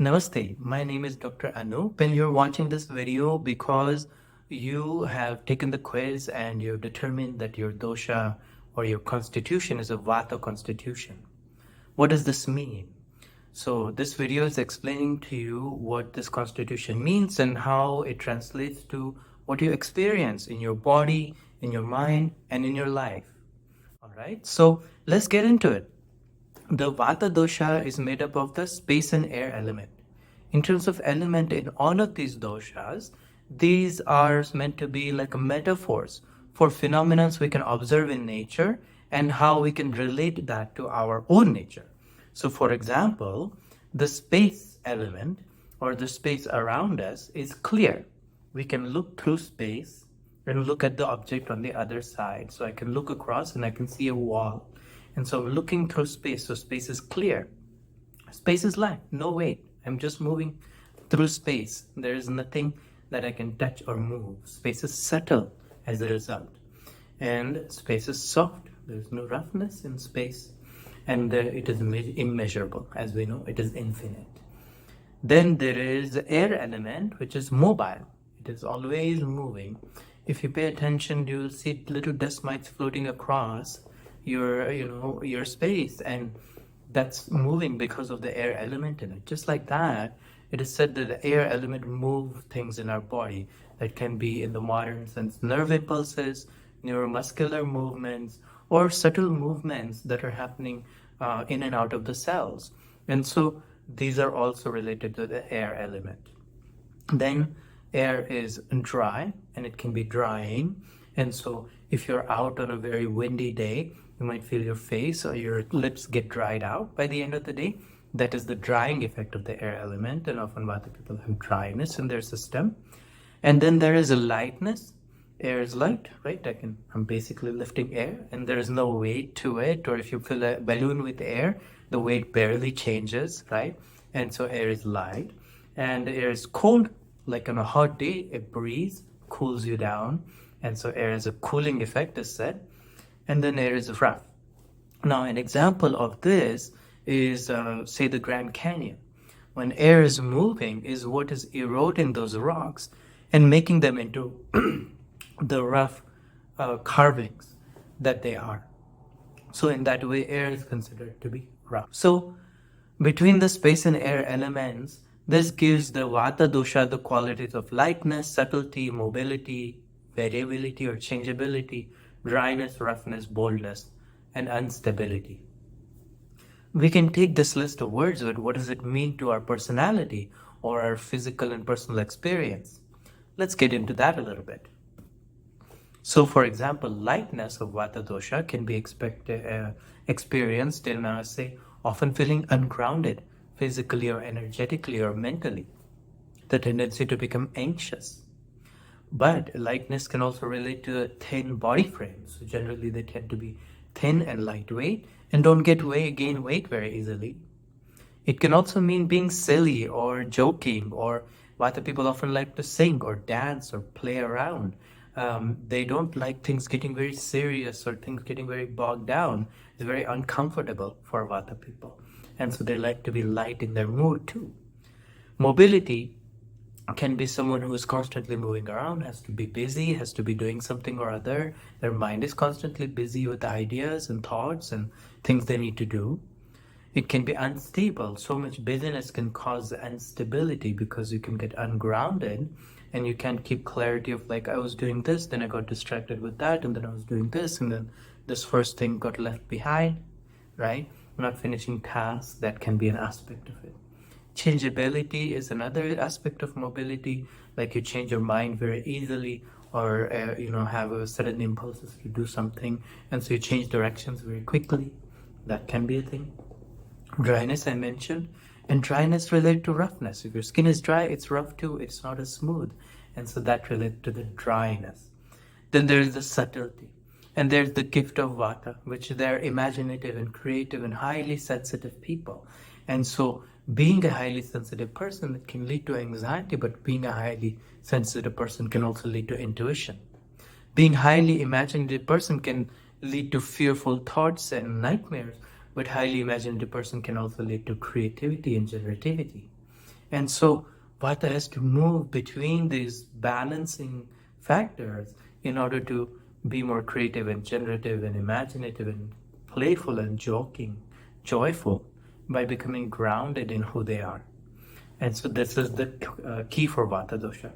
Namaste, my name is Dr. Anup, and you're watching this video because you have taken the quiz and you've determined that your dosha or your constitution is a Vata constitution. What does this mean? So this video is explaining to you what this constitution means and how it translates to what you experience in your body, in your mind, and in your life. All right, so let's get into it. The Vata dosha is made up of the space and air element. In terms of element in all of these doshas, these are meant to be like metaphors for phenomena we can observe in nature and how we can relate that to our own nature. So, for example, the space element or the space around us is clear. We can look through space and look at the object on the other side. So I can look across and I can see a wall. And so I'm looking through space. So space is clear. Space is light, no weight. I'm just moving through space. There is nothing that I can touch or move. Space is subtle as a result. And space is soft. There's no roughness in space. And it is immeasurable. As we know, it is infinite. Then there is the air element, which is mobile. It is always moving. If you pay attention, you'll see little dust mites floating across your space, and that's moving because of the air element in it. Just like that, it is said that the air element moves things in our body that can be, in the modern sense, nerve impulses, neuromuscular movements, or subtle movements that are happening in and out of the cells. And so these are also related to the air element. Then air is dry and it can be drying. And so if you're out on a very windy day, you might feel your face or your lips get dried out by the end of the day. That is the drying effect of the air element, and often Vata people have dryness in their system. And then there is a lightness. Air is light, right? I'm basically lifting air and there is no weight to it. Or if you fill a balloon with air, the weight barely changes, right? And so air is light. And air is cold, like on a hot day, a breeze cools you down. And so air has a cooling effect, as said. And then air is rough. Now, an example of this is, say, the Grand Canyon. When air is moving, is what is eroding those rocks and making them into the rough carvings that they are. So in that way, air is considered to be rough. So between the space and air elements, this gives the Vata dosha the qualities of lightness, subtlety, mobility, variability or changeability, dryness, roughness, boldness, and instability. We can take this list of words, but what does it mean to our personality or our physical and personal experience? Let's get into that a little bit. So, for example, lightness of Vata dosha can be experienced in, say, often feeling ungrounded, physically or energetically or mentally, the tendency to become anxious. But lightness can also relate to a thin body frame. So generally they tend to be thin and lightweight and don't gain weight very easily. It can also mean being silly or joking, or Vata people often like to sing or dance or play around. They don't like things getting very serious or things getting very bogged down. It's very uncomfortable for Vata people. And so they like to be light in their mood too. Mobility can be someone who is constantly moving around, has to be busy, has to be doing something or other. Their mind is constantly busy with ideas and thoughts and things they need to do. It can be unstable. So much busyness can cause instability because you can get ungrounded and you can't keep clarity of, like, I was doing this, then I got distracted with that, and then I was doing this, and then this first thing got left behind, right? Not finishing tasks, that can be an aspect of it. Changeability is another aspect of mobility, like you change your mind very easily, or have a sudden impulses to do something, and so you change directions very quickly. That can be a thing. Dryness I mentioned, and dryness related to roughness. If your skin is dry, it's rough too. It's not as smooth, and so that relates to the dryness. Then there is the subtlety, and there's the gift of Vata, which they're imaginative and creative and highly sensitive people. And so being a highly sensitive person, it can lead to anxiety, but being a highly sensitive person can also lead to intuition. Being highly imaginative person can lead to fearful thoughts and nightmares, but highly imaginative person can also lead to creativity and generativity. And so Vata has to move between these balancing factors in order to be more creative and generative and imaginative and playful and joyful by becoming grounded in who they are. And so this is the key for Vata dosha.